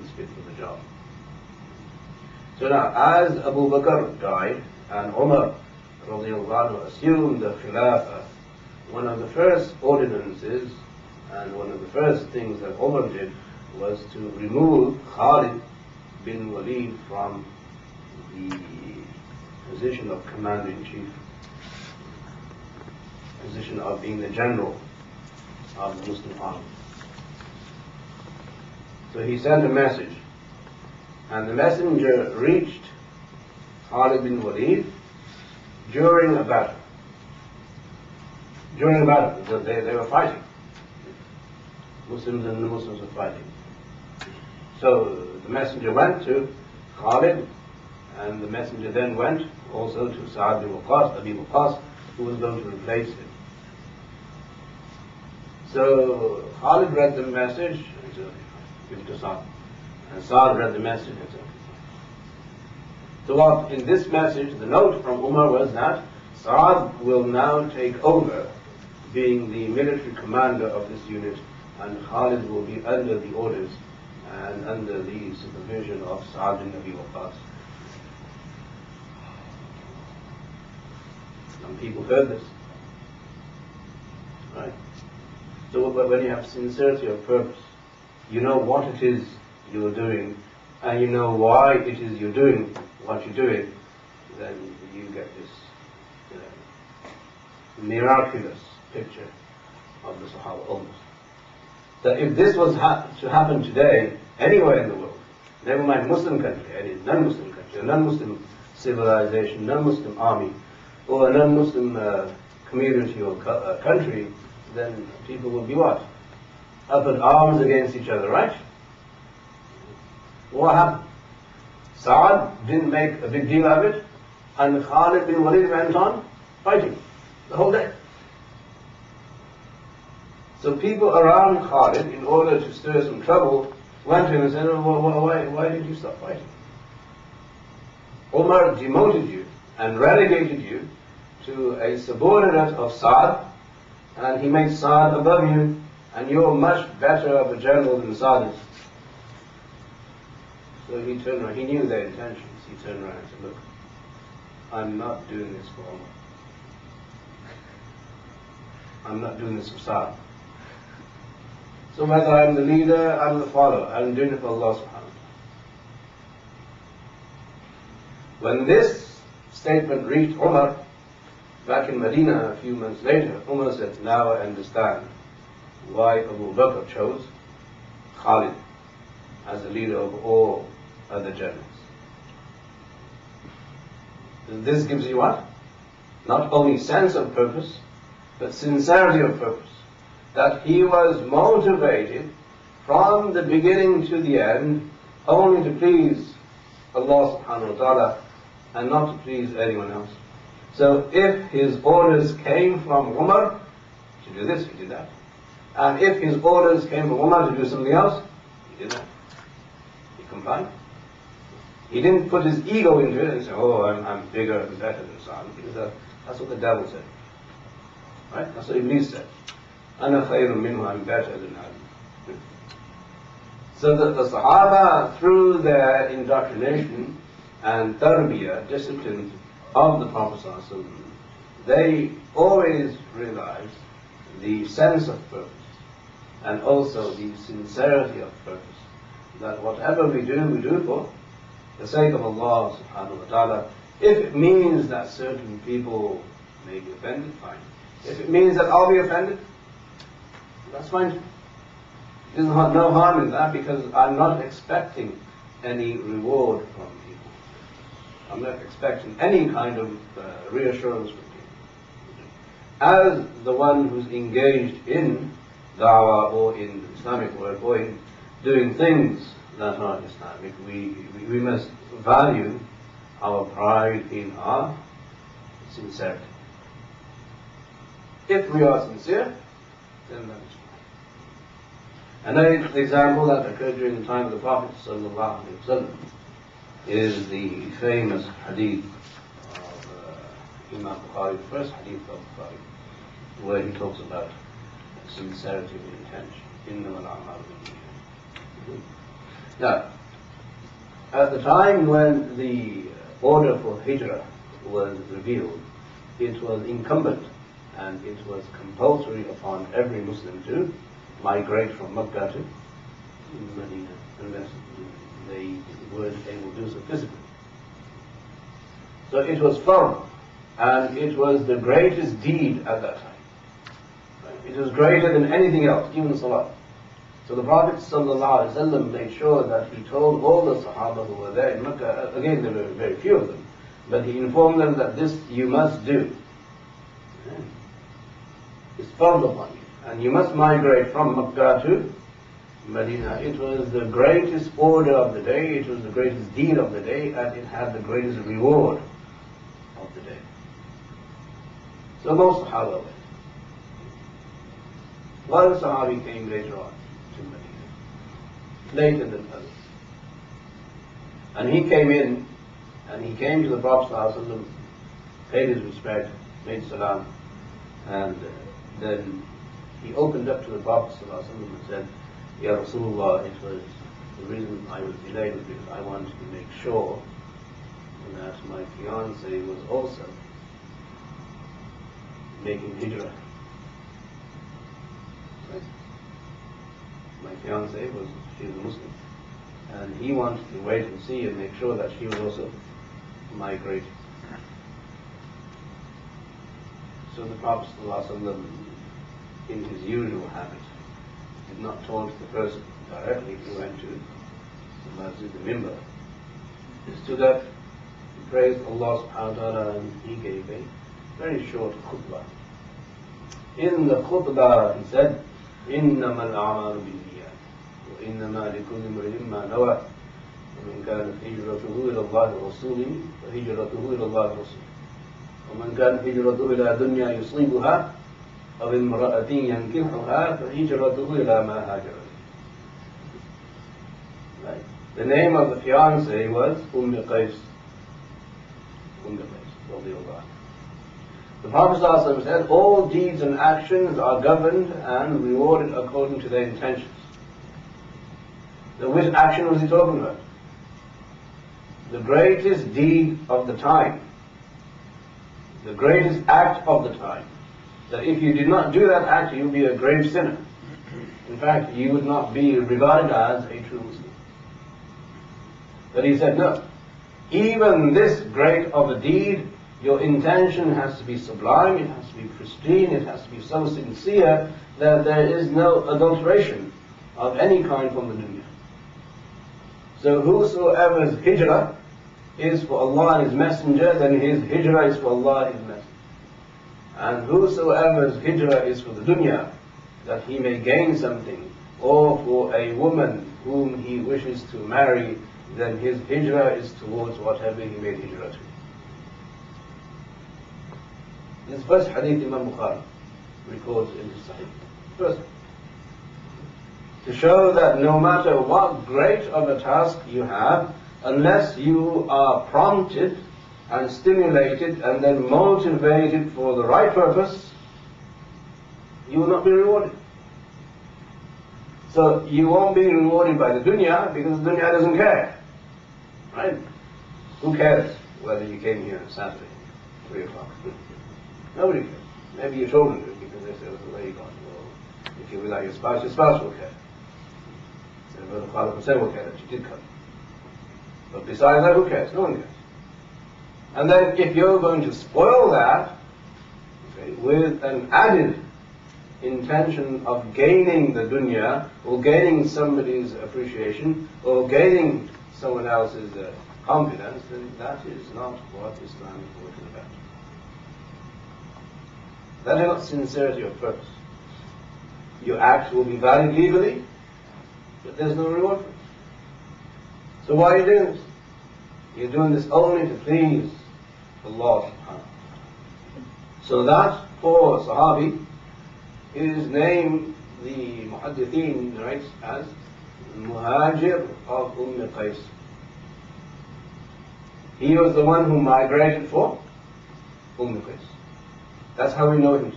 he's fit for the job. So now, as Abu Bakr died and Umar radiallahu anhu assumed the Khilafah, one of the first ordinances and one of the first things that Umar did was to remove Khalid bin Walid from the position of commander-in-chief, position of being the general of the Muslim army. So he sent a message, and the messenger reached Khalid bin Walid during a battle. During a battle, because they were fighting. Muslims and the Muslims were fighting. So the messenger went to Khalid, and the messenger then went also to Sa'ad bin Abi Waqqas, who was going to replace him. So Khalid read the message, and said, give it to Sa'ad. And Sa'ad read the message and said, so what in this message, the note from Umar was that Sa'ad will now take over being the military commander of this unit, and Khalid will be under the orders and under the supervision of Sa'ad bin Abi Waqqas. Some people heard this. Right? So when you have sincerity of purpose, you know what it is you're doing, and you know why it is you're doing what you're doing, then you get this miraculous picture of the Sahaba almost. That if this was to happen today, anywhere in the world, never mind Muslim country, any non-Muslim country, a non-Muslim civilization, non-Muslim army, or a non-Muslim community or country, then people would be what? Up in arms against each other, right? What happened? Sa'ad didn't make a big deal of it, and Khalid bin Walid went on fighting the whole day. So people around Khalid, in order to stir some trouble, went to him and said, oh, why did you stop fighting? Umar demoted you and relegated you to a subordinate of Sa'ad, and he made Sa'ad above you, and you're much better of a general than Sa'ad is. So he turned around, he knew their intentions, he turned around and said, look, I'm not doing this for Umar. I'm not doing this for Sa'ad. So whether I'm the leader, I'm the follower, I'm doing it for Allah subhanahu wa ta'ala. When this statement reached Umar, back in Medina a few months later, Umar said, now I understand why Abu Bakr chose Khalid as the leader of all other generals. This gives you what? Not only sense of purpose, but sincerity of purpose. That he was motivated from the beginning to the end only to please Allah subhanahu wa ta'ala and not to please anyone else. So if his orders came from Umar to do this, he did that. And if his orders came from Umar to do something else, he did that. He complied. He didn't put his ego into it and say, oh, I'm bigger and better than Sa'ad, because that's what the devil said. Right? That's what Iblis said. Ana khayrun minhu, I'm better than him. So that the Sahaba, through their indoctrination and tarbiyah, discipline of the Prophet ﷺ, they always realized the sense of purpose and also the sincerity of purpose. That whatever we do for the sake of Allah subhanahu wa ta'ala. If it means that certain people may be offended, fine. If it means that I'll be offended, that's fine. There's no harm in that, because I'm not expecting any reward from people. I'm not expecting any kind of reassurance from people. As the one who's engaged in da'wah or in Islamic work or in doing things that are Islamic, we must value our pride in our sincerity. If we are sincere, then that is fine. Another example that occurred during the time of the Prophet ﷺ is the famous hadith of Imam Bukhari, the first hadith of Bukhari, where he talks about sincerity of intention. إِنَّمَا الْأَعْمَالُ بِالنِّيَّاتِ. Now, at the time when the order for hijrah was revealed, it was incumbent and it was compulsory upon every Muslim to migrate from Mecca to Medina, unless they weren't able to do so physically. So it was firm, and it was the greatest deed at that time. It was greater than anything else, even Salah. So the Prophet ﷺ made sure that he told all the Sahaba who were there in Mecca, again there were very few of them, but he informed them that this you must do. It's fard upon you, and you must migrate from Mecca to Medina. It was the greatest order of the day, it was the greatest deed of the day, and it had the greatest reward of the day. So most Sahaba went. One Sahabi came later on to Medina, later than others. And he came in, and he came to the Prophet ﷺ, paid his respect, made salam, and then he opened up to the Prophet ﷺ and said, Ya Rasulullah, it was the reason I was delayed was because I wanted to make sure that my fiancée was also making hijrah. Right? My fiancée she was a Muslim, and he wanted to wait and see and make sure that she was also migrating. So the Prophet ﷺ, in his usual habit, did not talk to the person directly. He went to the Masjid, the Mimbar. He stood up, he praised Allah subhanahu wa ta'ala, and he gave a very short khutbah. In the khutbah he said, إِنَّمَا الْأَعْمَالُ بِالنِّيَّاتِ وَإِنَّمَا لِكُلِّ امْرِئٍ مَّا نَوَى وَمَنْ كَانَتْ هِجْرَتُهُ إِلَى اللَّهِ وَرَسُولِهِ فَهِجْرَتُهُ إِلَى اللَّهِ وَرَسُولِهِ وَمَنْ كَانَتْ هِجْرَتُهُ إِلَى دُنْيَا يُصِيبُهَا أَوْ امْرَأَةٍ يَنكِحُهَا فَهِجْرَتُهُ إِلَى مَا هَاجَرَ إِلَيْهِ. Right. The name of the fiancée was Qais. Qais. The Prophet ﷺ said, all deeds and actions are governed and rewarded according to their intentions. So which action was he talking about? The greatest deed of the time. The greatest act of the time. That if you did not do that act, you would be a grave sinner. In fact, you would not be regarded as a true Muslim. But he said, no. Even this great of a deed, your intention has to be sublime, it has to be pristine, it has to be so sincere that there is no adulteration of any kind from the dunya. So whosoever's hijrah is for Allah and His Messenger, then his hijrah is for Allah and His Messenger. And whosoever's hijrah is for the dunya, that he may gain something, or for a woman whom he wishes to marry, then his hijrah is towards whatever he made hijrah to. This first hadith Imam Bukhari records in his Sahih. First, to show that no matter what great of a task you have, unless you are prompted and stimulated and then motivated for the right purpose, you will not be rewarded. So you won't be rewarded by the dunya because the dunya doesn't care. Right? Who cares whether you came here on Saturday, 3 o'clock? Nobody cares. Maybe your children do because they say, well, where are you going? Well, if you're without your spouse will care. So Brother Khalid Hussein will care that you did come. But besides that, who cares? No one cares. And then if you're going to spoil that, okay, with an added intention of gaining the dunya, or gaining somebody's appreciation, or gaining someone else's confidence, then that is not what Islam is talking about. That is not sincerity of purpose. Your act will be valid legally, but there's no reward for it. So why are you doing this? You're doing this only to please Allah subhanahu wa ta'ala. So that poor Sahabi is named, the Muhaddithin narrates as Muhajir of Qais. He was the one who migrated for Qais. That's how we know him.